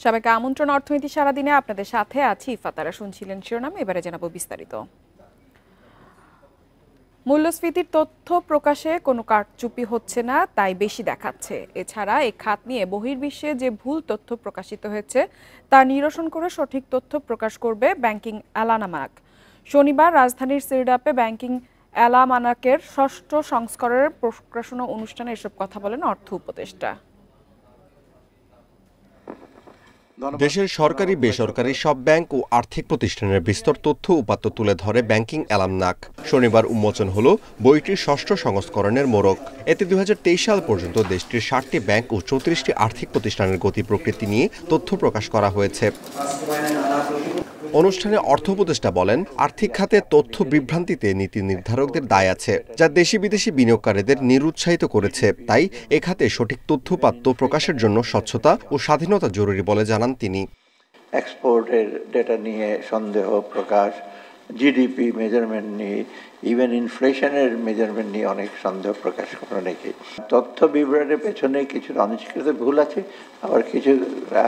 সবাইকে আমন্ত্রণ অর্থনীতি সারাদিনে আপনাদের সাথে আছি ইফাতারা। শুনছিলেন শিরোনাম, এবারে জানাবো বিস্তারিত। মূল্যস্ফীতির তথ্য প্রকাশে কোনো কারচুপি হচ্ছে না, তাই বেশি দেখাচ্ছে। এছাড়া এই খাত নিয়ে বহির্বিশ্বে যে ভুল তথ্য প্রকাশিত হয়েছে তা নিরসন করে সঠিক তথ্য প্রকাশ করবে ব্যাংকিং অ্যালামানাক। শনিবার রাজধানীর সিরডাপে ব্যাংকিং অ্যালামানাকের ৬ষ্ঠ সংস্করণের প্রকাশনা অনুষ্ঠানে এসব কথা বলেন অর্থ উপদেষ্টা। দেশের সরকারি বেসরকারি সব ব্যাংক ও আর্থিক প্রতিষ্ঠানের বিস্তর তথ্য উপাত্ত তুলে ধরে ব্যাংকিং অ্যালামনাক। শনিবার উন্মোচন হলো বইটির ৬ষ্ঠ সংস্করণের মোড়ক। এতে ২০২৩ সাল পর্যন্ত দেশটির ৬০টি ব্যাংক ও ৩৪টি আর্থিক প্রতিষ্ঠানের গতি প্রকৃতি নিয়ে তথ্য প্রকাশ করা হয়েছে। অনুষ্ঠানে অর্থ উপদেষ্টা বলেন, আর্থিক খাতে তথ্য বিভ্রান্তিতে নীতি নির্ধারকদের দায় আছে, যা দেশি বিদেশি বিনিয়োগকারীদের নিরুৎসাহিত করেছে। তাই এ খাতে সঠিক তথ্যপাত্য প্রকাশের জন্য স্বচ্ছতা ও স্বাধীনতা জরুরি বলে জানান তিনি। এক্সপোর্টের ডেটা নিয়ে সন্দেহ প্রকাশ, জিডিপি মেজারমেন্ট নিয়ে, ইভেন ইনফ্লেশনের মেজারমেন্ট নিয়ে অনেক সন্দেহ প্রকাশ করে অনেকে। তথ্য বিভ্রাটের পেছনে কিছু অনিচ্ছাকৃত ভুল আছে, আবার কিছুটা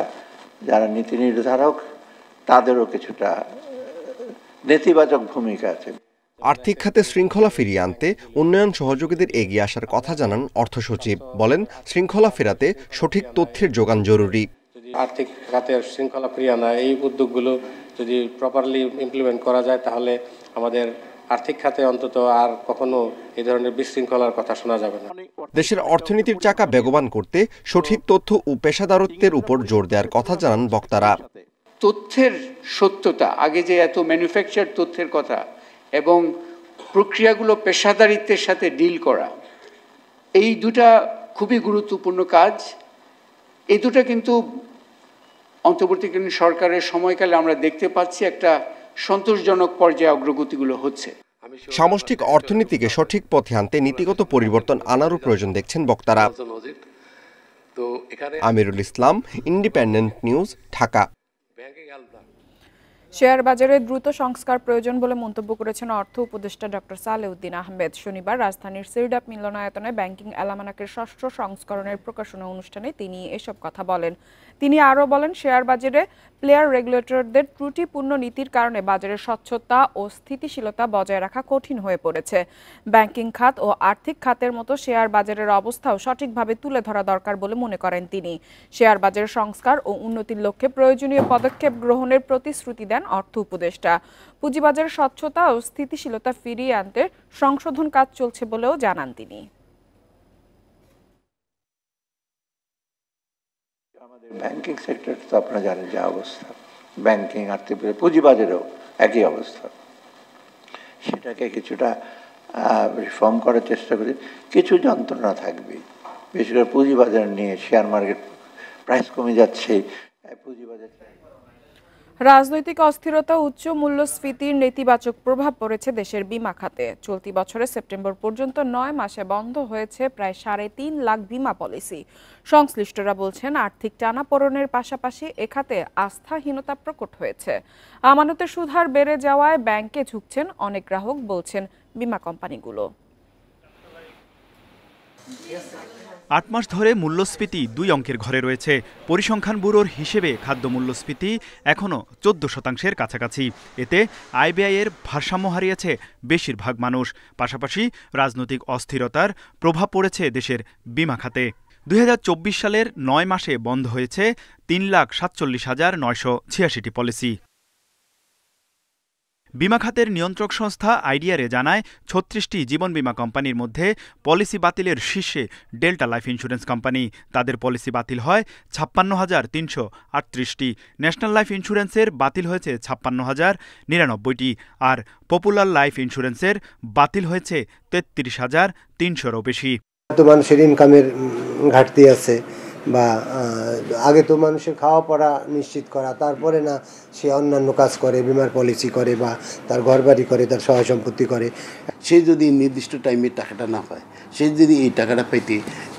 যারা নীতি নির্ধারক তাদেরও কিছুটা নেতিবাচক ভূমিকা আছে। আর্থিক খাতে শৃঙ্খলা ফিরিয়ে আনতে উন্নয়ন সহযোগীদের এগিয়ে আসার কথা জানান অর্থ সচিব। বলেন, শৃঙ্খলা ফেরাতে সঠিক তথ্যের যোগান জরুরি। আর্থিক খাতের শৃঙ্খলা ফিরিয়ে আনা, এই উদ্যোগগুলো যদি প্রপারলি ইমপ্লিমেন্ট করা যায় তাহলে আমাদের আর্থিক খাতে অন্তত আর কখনো এই ধরনের বিশৃঙ্খলার কথা শোনা যাবে না। দেশের অর্থনীতির চাকা বেগবান করতে সঠিক তথ্য ও পেশাদারত্বের উপর জোর দেওয়ার কথা জানান বক্তারা। তথ্যের সত্যতা, আগে যে এত ম্যানুফ্যাকচার তথ্যের কথা এবং প্রক্রিয়াগুলো পেশাদারিত্বের সাথে ডিল করা, এই দুটা খুবই গুরুত্বপূর্ণ কাজ। এই দুটা কিন্তু অন্তর্বর্তীকালীন সরকারের সময়কালে আমরা দেখতে পাচ্ছি একটা সন্তোষজনক পর্যায়ে অগ্রগতিগুলো হচ্ছে। সামষ্টিক অর্থনীতিকে সঠিক পথে আনতে নীতিগত পরিবর্তন আনারও প্রয়োজন দেখছেন বক্তারা। Amirul Islam, independent news, Dhaka. Share বাজারে দ্রুত সংস্কার প্রয়োজন বলে মন্তব্য করেছেন অর্থ উপদেষ্টা ডক্টর সালেউদ্দিন আহমেদ। শনিবার রাজধানীর সিরডাপ মিলনায়তনে ব্যাংকিং অ্যালামানাকের ৬ষ্ঠ সংস্করণের প্রকাশনা অনুষ্ঠানে তিনি এসব কথা বলেন। তিনি আরও বলেন, শেয়ার বাজারে প্লেয়ার রেগুলেটরদের ত্রুটিপূর্ণ নীতির কারণে বাজারের স্বচ্ছতা ও স্থিতিশীলতা বজায় রাখা কঠিন হয়ে পড়েছে। ব্যাংকিং খাত ও আর্থিক খাতের মতো শেয়ার বাজারের অবস্থাও সঠিকভাবে তুলে ধরা দরকার বলে মনে করেন তিনি। শেয়ার বাজারের সংস্কার ও উন্নতির লক্ষ্যে প্রয়োজনীয় পদক্ষেপ গ্রহণের প্রতিশ্রুতি দেন অর্থ উপদেষ্টা। পুঁজিবাজারের স্বচ্ছতা ও স্থিতিশীলতা ফিরিয়ে আনতে সংশোধন কাজ চলছে বলেও জানান তিনি। আমাদের ব্যাংকিং সেক্টর তো আপনারা জানেন যা অবস্থা, ব্যাংকিং আর্থিক পুঁজিবাজারেও একই অবস্থা। সেটাকে কিছুটা রিফর্ম করার চেষ্টা করি। কিছু যন্ত্রণা থাকবে, বিশেষ করে পুঁজিবাজার নিয়ে। শেয়ার মার্কেট প্রাইস কমে যাচ্ছে, পুঁজিবাজার। রাজনৈতিক অস্থিরতা, উচ্চ মূল্যস্ফীতির নেতিবাচক প্রভাব পড়েছে দেশের বীমা খাতে। চলতি বছরের সেপ্টেম্বর পর্যন্ত ৯ মাসে বন্ধ হয়েছে প্রায় ৩.৫ লাখ বীমা পলিসি। সংশ্লিষ্টরা বলছেন, আর্থিক টানাপোড়েনের পাশাপাশি এ খাতে আস্থাহীনতা প্রকট হয়েছে। আমানতের সুদ হার বেড়ে যাওয়ায় ব্যাংকে ঝুঁকছেন অনেক গ্রাহক, বলছেন বীমা কোম্পানিগুলো। ৮ মাস ধরে মূল্যস্ফীতি ২ অঙ্কের ঘরে রয়েছে। পরিসংখ্যান ব্যুরোর হিসেবে খাদ্য মূল্যস্ফীতি এখনও ১৪% কাছাকাছি। এতে আয় ব্যয়ের ভারসাম্য হারিয়েছে বেশিরভাগ মানুষ। পাশাপাশি রাজনৈতিক অস্থিরতার প্রভাব পড়েছে দেশের বীমা খাতে। ২০২৪ সালের ৯ মাসে বন্ধ হয়েছে ৩,৪৭,৯৮৬টি পলিসি। বীমা খাতের নিয়ন্ত্রক সংস্থা আইডিআরে জানায়, ৩৬টি জীবন বীমা কোম্পানির মধ্যে পলিসি বাতিলের শীর্ষে ডেল্টা লাইফ ইন্স্যুরেন্স কোম্পানি। তাদের পলিসি বাতিল হয় ৫৬,৩৩৮টি। ন্যাশনাল লাইফ ইন্স্যুরেন্সের বাতিল হয়েছে ৫৬,০৯৯টি, আর পপুলার লাইফ ইন্স্যুরেন্সের বাতিল হয়েছে ৩৩,৩০০-রও বেশি। তো মানুষের ইনকামের ঘাটতি আছে, বা আগে তো মানুষের খাওয়া পড়া নিশ্চিত করা, তারপরে না সে অন্যান্য কাজ করে, বিমার পলিসি করে বা তার ঘরবাড়ি করে, তার সহায় সম্পত্তি করে। সে যদি নির্দিষ্ট টাইমে টাকাটা না পায়, সে যদি এই টাকাটা পাইতে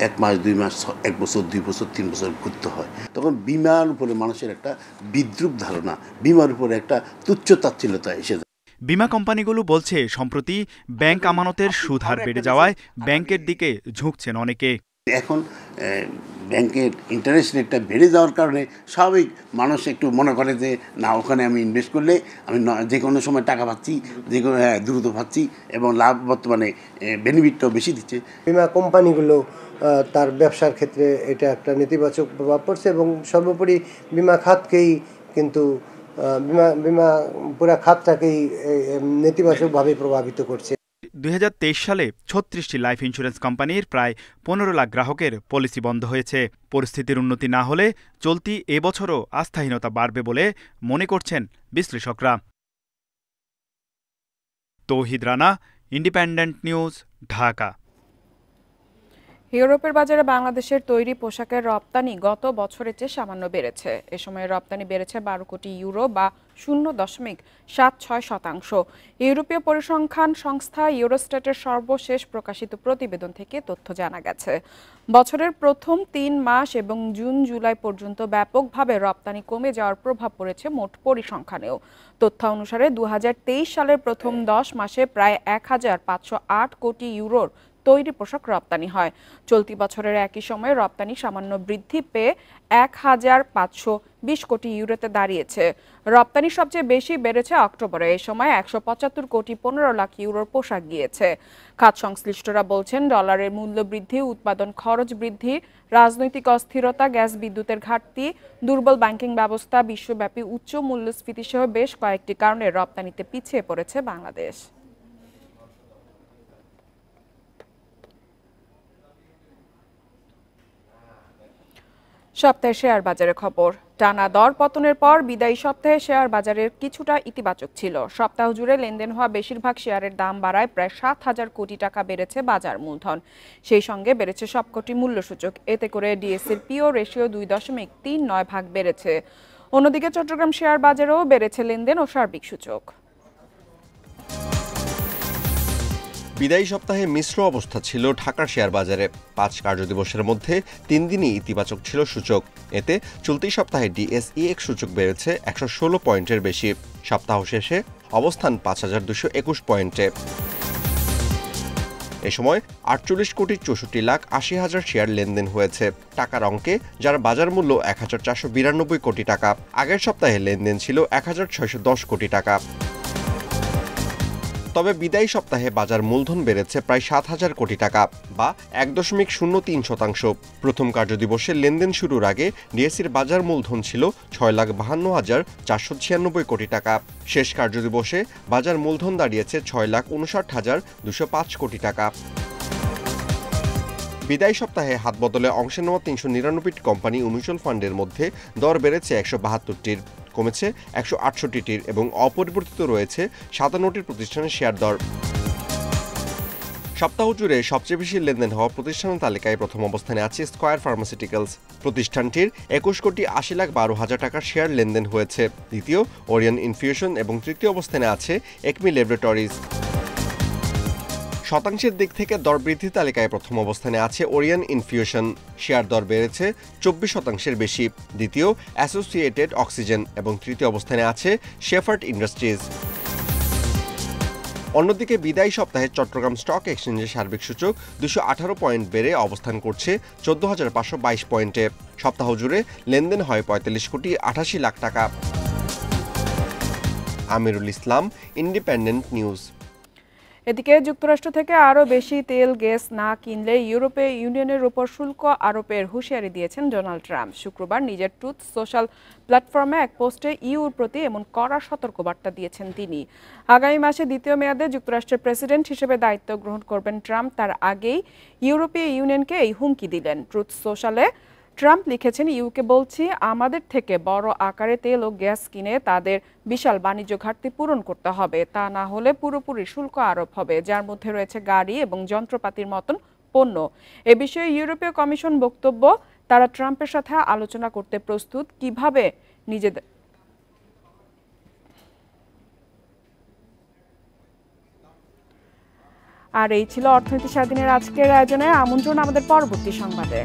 ১ মাস ২ মাস ১ বছর ২ বছর ৩ বছর ঘুরতে হয়, তখন বিমার উপরে মানুষের একটা বিদ্রূপ ধারণা, বিমার উপরে একটা তুচ্ছ তাচ্ছিল্যতা এসে যায়। বীমা কোম্পানিগুলো বলছে, সম্প্রতি ব্যাংক আমানতের সুদ হার বেড়ে যাওয়ায় ব্যাংকের দিকে ঝুঁকছেন অনেকে। এখন ব্যাংকের ইন্টারেস্ট রেটটা বেড়ে যাওয়ার কারণে স্বাভাবিক মানুষ একটু মনে করে যে না, ওখানে আমি ইনভেস্ট করলে আমি যে কোনো সময় টাকা পাচ্ছি, যে কোনো দ্রুত পাচ্ছি এবং লাভ বর্তমানে বেনিফিটটাও বেশি দিচ্ছে। বিমা কোম্পানিগুলো তার ব্যবসার ক্ষেত্রে এটা একটা নেতিবাচক প্রভাব পড়ছে এবং সর্বোপরি বিমা খাতকেই কিন্তু বিমা পুরা খাতটাকেই নেতিবাচকভাবে প্রভাবিত করছে। 2023 সালে 36টি লাইফ ইন্স্যুরেন্স কোম্পানির প্রায় 15 লাখ গ্রাহকের পলিসি বন্ধ হয়েছে। পরিস্থিতির উন্নতি না হলে চলতি এবছরও আস্থাহীনতা বাড়বে বলে মনে করছেন বিশ্লেষকরা। তৌহিদ রানা, ইন্ডিপেন্ডেন্ট নিউজ, ঢাকা। ইউরোপের বাজারে বাংলাদেশের তৈরি পোশাকের রপ্তানি গত বছরের চেয়ে সামান্য বেড়েছে। এ সময় রপ্তানি বেড়েছে 12 কোটি ইউরো বা 0.76%। ইউরোপীয় পরিসংখ্যান সংস্থা ইউরোস্ট্যাটের সর্বশেষ প্রকাশিত প্রতিবেদন থেকে তথ্য জানা গেছে। বছরের প্রথম 3 মাস এবং জুন জুলাই পর্যন্ত ব্যাপকভাবে রপ্তানি কমে যাওয়ার প্রভাব পড়েছে মোট পরিসংখ্যানেও। তথ্য অনুসারে 2023 সালের প্রথম 10 মাসে প্রায় 1508 কোটি ইউরোর তৈরি পোশাক রপ্তানি হয়। চলতি বছরের একই সময়ে রপ্তানি সামান্য বৃদ্ধি পেয়ে 1520 কোটি ইউরোতে দাঁড়িয়েছে। রপ্তানি সবচেয়ে বেশি বেড়েছে অক্টোবরে। এই সময় 175 কোটি 15 লাখ ইউরোর পোশাক গিয়েছে। খাত সংশ্লিষ্টরা বলছেন, ডলারের মূল্য বৃদ্ধি, উৎপাদন খরচ বৃদ্ধি, রাজনৈতিক অস্থিরতা, গ্যাস বিদ্যুতের ঘাটতি, দুর্বল ব্যাংকিং ব্যবস্থা, বিশ্বব্যাপী উচ্চ মূল্যস্ফীতি সহ বেশ কয়েকটি কারণে রপ্তানিতে পিছিয়ে পড়েছে বাংলাদেশ। সপ্তাহে শেয়ার বাজারের খবর। টানা দর পতনের পর বিদায়ী সপ্তাহে শেয়ার বাজারের কিছুটা ইতিবাচক ছিল। সপ্তাহ জুড়ে লেনদেন হওয়া বেশিরভাগ শেয়ারের দাম বাড়ায় প্রায় 7,000 কোটি টাকা বেড়েছে বাজার মূলধন। সেই সঙ্গে বেড়েছে সবকটি মূল্যসূচক। এতে করে ডিএসইর পিও রেশিও 2.39 ভাগ বেড়েছে। অন্যদিকে চট্টগ্রাম শেয়ার বাজারেও বেড়েছে লেনদেন ও সার্বিক সূচক। বিদায়ী সপ্তাহে মিশ্র অবস্থা ছিল ঢাকার শেয়ার বাজারে। 5 কার্যদিবসের মধ্যে 3 দিনই ইতিবাচক ছিল সূচক। এতে চলতি সপ্তাহে ডিএসইএক্স সূচক বেড়েছে 116 পয়েন্টের বেশি। সপ্তাহ শেষে অবস্থান 5221 পয়েন্টে। এ সময় 48 কোটি 64 লাখ 80 হাজার শেয়ার লেনদেন হয়েছে টাকার অঙ্কে, যার বাজার মূল্য 1492 কোটি টাকা। আগের সপ্তাহে লেনদেন ছিল 1610 কোটি টাকা। তবে বিদায়ী সপ্তাহে বাজার মূলধন বেড়েছে প্রায় 7,000 কোটি টাকা বা 1.03%। প্রথম কার্যদিবসের লেনদেন শুরুর আগে ডিএসইর বাজার মূলধন ছিল 6,52,496 কোটি টাকা। শেষ কার্যদিবসে বাজার মূলধন দাঁড়িয়েছে 6,59,205 কোটি টাকা। বিদায়ী সপ্তাহে হাত বদলে অংশে নেওয়া 399টি কোম্পানি ও মিউচুয়াল ফান্ডের মধ্যে দর বেড়েছে 172টির, কমেছে 168টির এবং অপরিবর্তিত রয়েছে 57টি প্রতিষ্ঠানের শেয়ার দর। সপ্তাহ জুড়ে সবচেয়ে বেশি লেনদেন হওয়া প্রতিষ্ঠানের তালিকায় প্রথম অবস্থানে আছে স্কয়ার ফার্মাসিউটিক্যালস। প্রতিষ্ঠানটির 21 কোটি 80 লাখ 12 হাজার টাকার শেয়ার লেনদেন হয়েছে। দ্বিতীয় ওরিয়ন ইনফিউশন এবং তৃতীয় অবস্থানে আছে একমি ল্যাবরেটরিজ। শতাংশের দিক থেকে দর বৃদ্ধি তালিকায় প্রথম অবস্থানে আছে ওরিয়ন ইনফিউশন, শেয়ার দর বেড়েছে 24% বেশি। দ্বিতীয় অ্যাসোসিয়েটেড অক্সিজেন এবং তৃতীয় অবস্থানে আছে শেফার্ড ইন্ডাস্ট্রিজ। অন্যদিকে বিদায়ী সপ্তাহে চট্টগ্রাম স্টক এক্সচেঞ্জের সার্বিক সূচক 218 পয়েন্ট বেড়ে অবস্থান করছে 14,522 পয়েন্টে। সপ্তাহ জুড়ে লেনদেন হয় 45 কোটি 88 লাখ টাকা। Amirul Islam, independent news. এদিকে যুক্তরাষ্ট্র থেকে আরও বেশি তেল গ্যাস না কিনলে ইউরোপীয় ইউনিয়নের উপর শুল্ক আরোপের হুঁশিয়ারি দিয়েছেন ডোনাল্ড ট্রাম্প। শুক্রবার নিজের ট্রুথ সোশ্যাল প্ল্যাটফর্মে এক পোস্টে ইউর প্রতি এমন কড়া সতর্কবার্তা দিয়েছেন তিনি। আগামী মাসে দ্বিতীয় মেয়াদে যুক্তরাষ্ট্রের প্রেসিডেন্ট হিসেবে দায়িত্ব গ্রহণ করবেন ট্রাম্প। তার আগেই ইউরোপীয় ইউনিয়নকে এই হুমকি দিলেন। ট্রুথ সোশ্যালে ট্রাম্প লিখেছেন, ইউকে বলছি, আমাদের থেকে বড় আকারে তেল ও গ্যাস কিনে তাদের বিশাল বাণিজ্য ঘাটতি পূরণ করতে হবে। তা না হলে পুরোপুরি শুল্ক আরোপ হবে, যার মধ্যে রয়েছে গাড়ি এবং যন্ত্রপাতির মতন পণ্য। এ বিষয়ে ইউরোপীয় কমিশন বক্তব্য, তারা ট্রাম্পের সাথে আলোচনা করতে প্রস্তুত কিভাবে নিজেদের। আর এই ছিল অর্থনীতি স্বাধীনের আজকের আয়োজনে। আমন্ত্রণ আমাদের পরবর্তী সংবাদে।